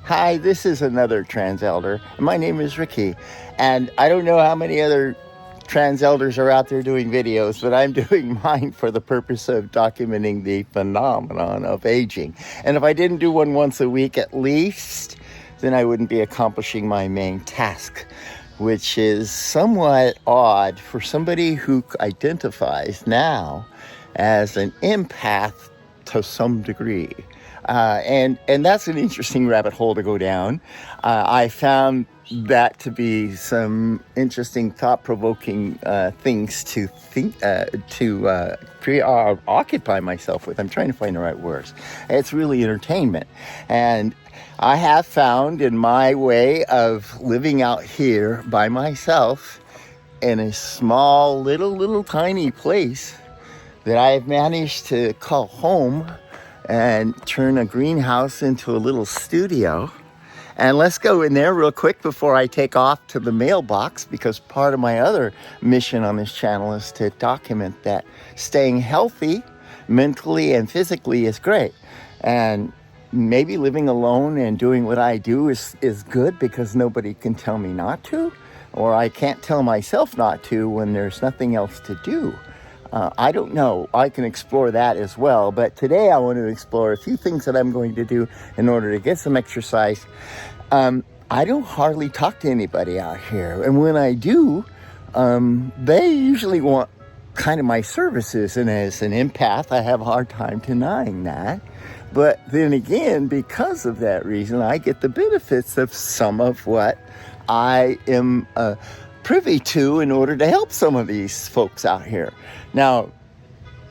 Hi, this is another trans elder. My name is Ricky, and I don't know how many other trans elders are out there doing videos, but I'm doing mine for the purpose of documenting the phenomenon of aging. And if I didn't do one once a week at least, then I wouldn't be accomplishing my main task, which is somewhat odd for somebody who identifies now as an empath to some degree. And that's an interesting rabbit hole to go down. I found that to be some interesting, thought-provoking things to think, occupy myself with. I'm trying to find the right words. It's really entertainment. And I have found in my way of living out here by myself in a small, little tiny place that I have managed to call home and turn a greenhouse into a little studio. And let's go in there real quick before I take off to the mailbox, because part of my other mission on this channel is to document that staying healthy mentally and physically is great. And maybe living alone and doing what I do is good because nobody can tell me not to, or I can't tell myself not to when there's nothing else to do. I don't know. I can explore that as well. But today I want to explore a few things that I'm going to do in order to get some exercise. I don't hardly talk to anybody out here. And when I do, they usually want kind of my services. And as an empath, I have a hard time denying that. But then again, because of that reason, I get the benefits of some of what I am privy to in order to help some of these folks out here. Now,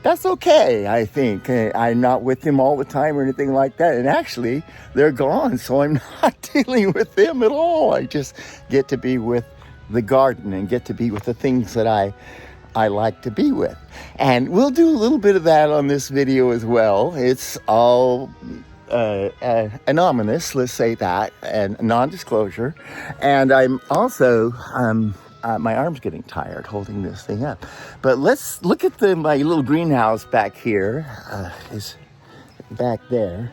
that's okay, I think. I'm not with them all the time or anything like that. And actually, they're gone, so I'm not dealing with them at all. I just get to be with the garden and get to be with the things that I like to be with. And we'll do a little bit of that on this video as well. It's all anonymous, let's say that, and non-disclosure. And I'm also... my arm's getting tired holding this thing up. But let's look at my little greenhouse back here, is back there.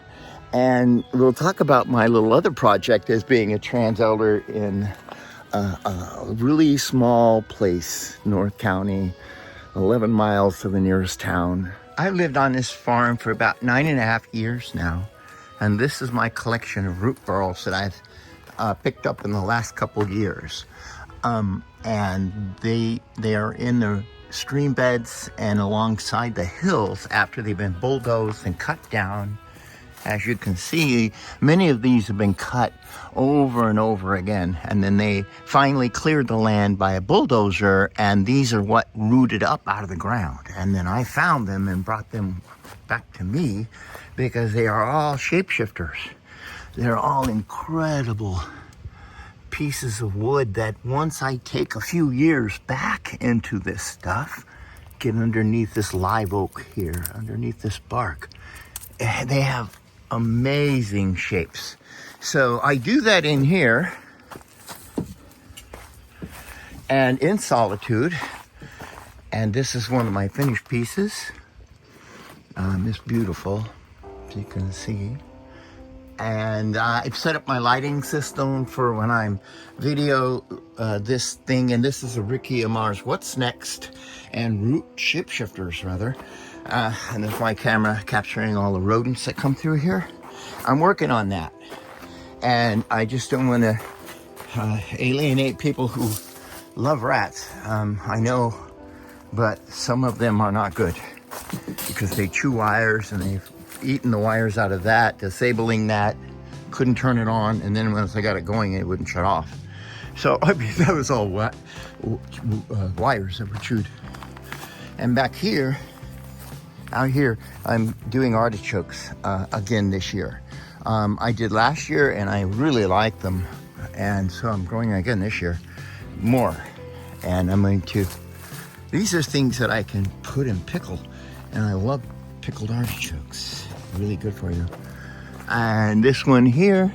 And we'll talk about my little other project as being a trans elder in a really small place, North County, 11 miles to the nearest town. I've lived on this farm for about 9.5 years now. And this is my collection of root burls that I've picked up in the last couple of years. And they are in the stream beds and alongside the hills after they've been bulldozed and cut down. As you can see, many of these have been cut over and over again, and then they finally cleared the land by a bulldozer, and these are what rooted up out of the ground. And then I found them and brought them back to me because they are all shapeshifters. They're all incredible pieces of wood that once I take a few years back into this stuff, get underneath this live oak here, underneath this bark, they have amazing shapes. So I do that in here and in solitude. And this is one of my finished pieces. It's beautiful, as you can see. And I've set up my lighting system for when I'm video this thing. And this is a Rickey Amar's What's Next and Root Shapeshifters, rather. And there's my camera capturing all the rodents that come through here. I'm working on that. And I just don't want to alienate people who love rats. I know, but some of them are not good because they chew wires and they've eaten the wires out of that, disabling that, couldn't turn it on, and then once I got it going, it wouldn't shut off. So I mean, that was all wires that were chewed. And back here, out here, I'm doing artichokes again this year. I did last year, and I really liked them, and so I'm growing again this year more. And I'm going to. These are things that I can put in pickle, and I love pickled artichokes. Really good for you. And this one here,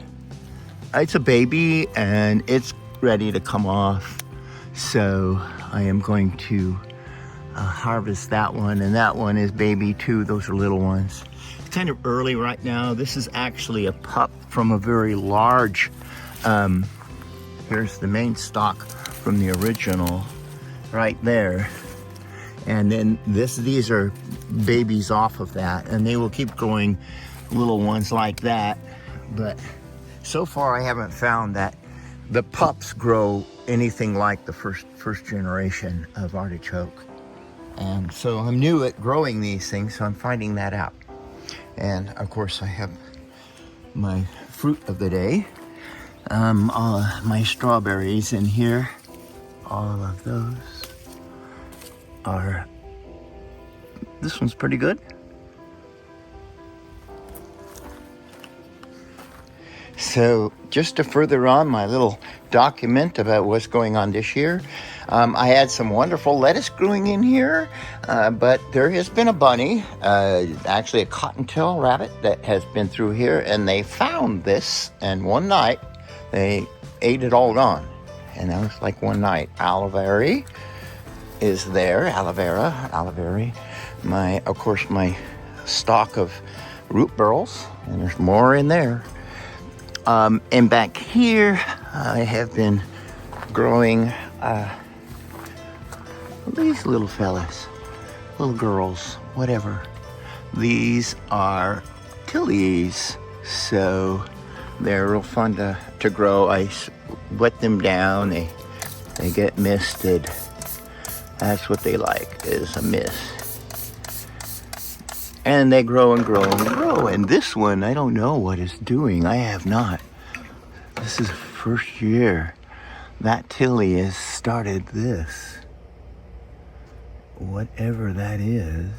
it's a baby and it's ready to come off. So I am going to harvest that one, and that one is baby too. Those are little ones. kind of early right now. This is actually a pup from a very large, here's the main stalk from the original right there. And then these are babies off of that, and they will keep growing little ones like that. But so far I haven't found that the pups grow anything like the first generation of artichoke. And so I'm new at growing these things, so I'm finding that out. And of course I have my fruit of the day, my strawberries in here. All of those are, this one's pretty good. So just to further on my little document about what's going on this year, I had some wonderful lettuce growing in here, but there has been a bunny, actually a cottontail rabbit that has been through here, and they found this, and one night they ate it all gone. And that was like one night. Aloe vera is there, aloe vera. Of course, my stock of root burls, and there's more in there. And back here, I have been growing these little fellas, little girls, whatever. These are tillies, so they're real fun to grow. I wet them down, they get misted. That's what they like, is a mist. And they grow and grow and grow. And this one, I don't know what it's doing. I have not. This is the first year that tilly has started this. Whatever that is.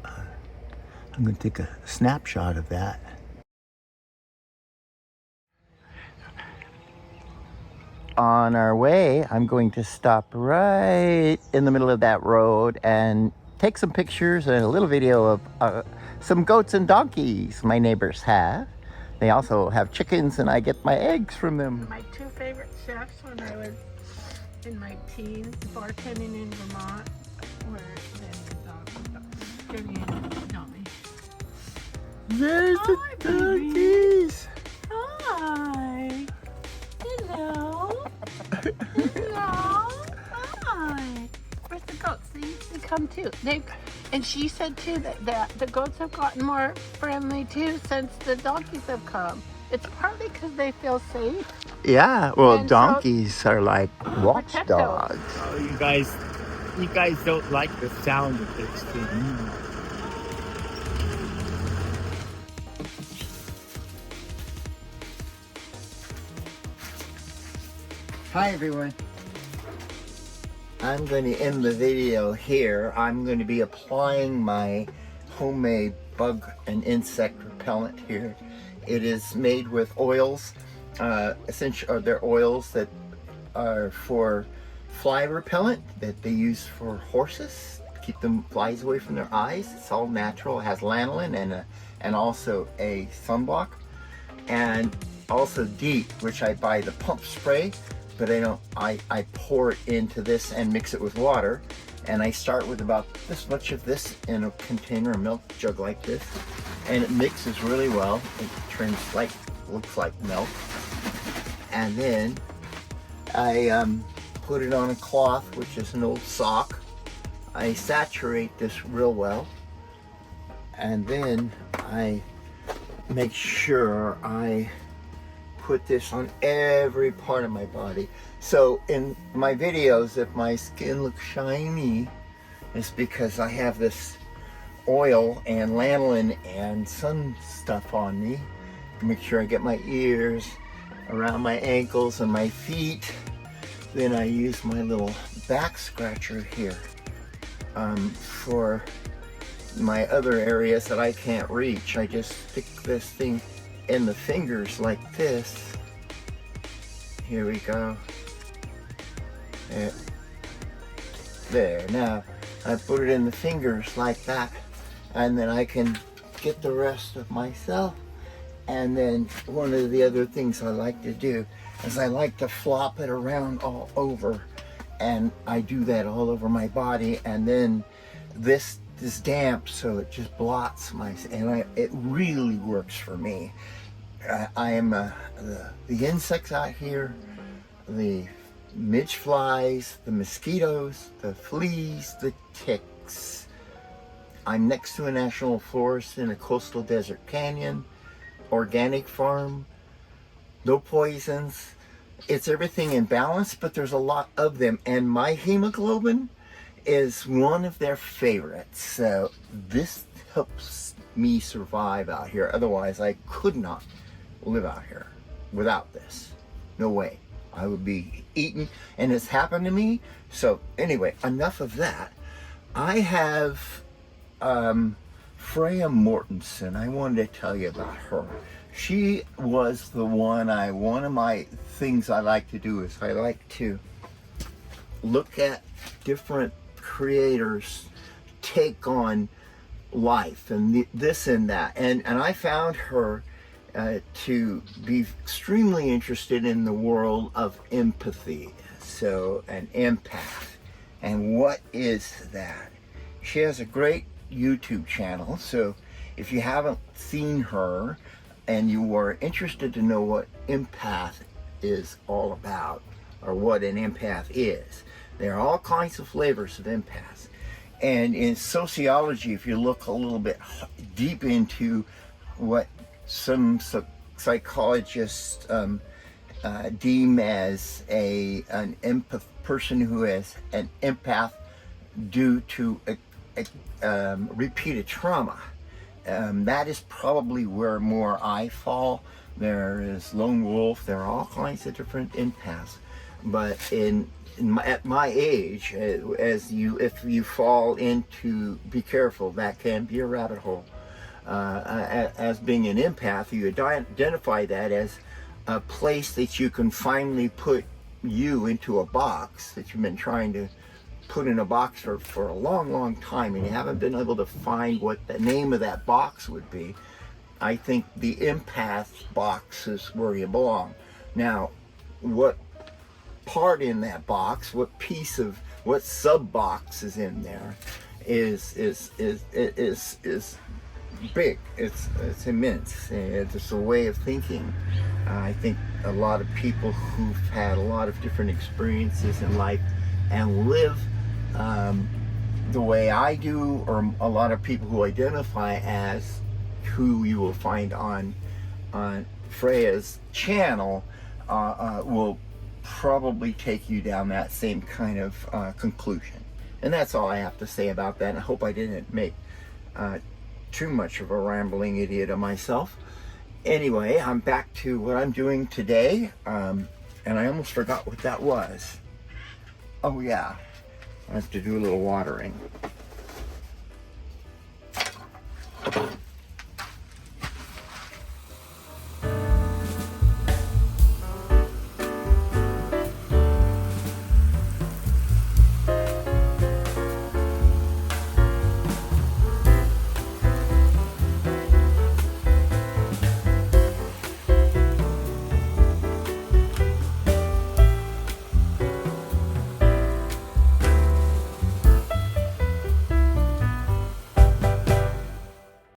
I'm going to take a snapshot of that. On our way, I'm going to stop right in the middle of that road and take some pictures and a little video of some goats and donkeys my neighbors have. They also have chickens, and I get my eggs from them. My two favorite chefs when I was in my teens, bartending in Vermont, were Jenny and Tommy. There's the donkeys. Hi. Hello. Hello. Hi. Where's the goats? They come too. And she said too that the goats have gotten more friendly too since the donkeys have come. It's partly because they feel safe. Yeah, well, And donkeys are like watchdogs. Oh, you guys don't like the sound of this thing. Hi everyone. I'm going to end the video here. I'm going to be applying my homemade bug and insect repellent here. It is made with oils. Essentially, they're oils that are for fly repellent that they use for horses to keep them flies away from their eyes. It's all natural. It has lanolin and also a sunblock, and also DEET, which I buy the pump spray. But I pour it into this and mix it with water. And I start with about this much of this in a container, a milk jug like this. And it mixes really well. It turns like, looks like milk. And then I put it on a cloth, which is an old sock. I saturate this real well. And then I make sure I put this on every part of my body. So in my videos, if my skin looks shiny, it's because I have this oil and lanolin and sun stuff on me. Make sure I get my ears, around my ankles and my feet. Then I use my little back scratcher here for my other areas that I can't reach. I just stick this thing in the fingers like this. Here we go. There. Now I put it in the fingers like that, and then I can get the rest of myself. And then one of the other things I like to do is I like to flop it around all over, and I do that all over my body. And then this this damp, so it just blots it really works for me. I am the insects out here, the midge flies, the mosquitoes, the fleas, the ticks. I'm next to a national forest in a coastal desert canyon, organic farm, no poisons. It's everything in balance, but there's a lot of them, and my hemoglobin is one of their favorites. So this helps me survive out here. Otherwise, I could not live out here without this. No way. I would be eaten, and it's happened to me. So anyway, enough of that. I have Freya Mortensen. I wanted to tell you about her. She was the one one of my things I like to do is I like to look at different creators take on life and this and that. And I found her to be extremely interested in the world of empathy. So an empath. And what is that? She has a great YouTube channel. So if you haven't seen her and you are interested to know what empath is all about, or what an empath is, there are all kinds of flavors of empaths. And in sociology, if you look a little bit deep into what some psychologists deem as an empath person who is an empath due to repeated trauma, that is probably where more I fall. There is lone wolf. There are all kinds of different empaths, but at my age, if you fall into, be careful, that can be a rabbit hole. As being an empath, you identify that as a place that you can finally put you into a box that you've been trying to put in a box for a long time, and you haven't been able to find what the name of that box would be. I think the empath box is where you belong. Now, what part in that box, what sub box is in there is big. It's immense. It's a way of thinking. I think a lot of people who've had a lot of different experiences in life and live the way I do, or a lot of people who identify as who you will find on Freya's channel will probably take you down that same kind of conclusion. And that's all I have to say about that. I hope I didn't make too much of a rambling idiot of myself. Anyway, I'm back to what I'm doing today, and I almost forgot what that was. Oh yeah, I have to do a little watering.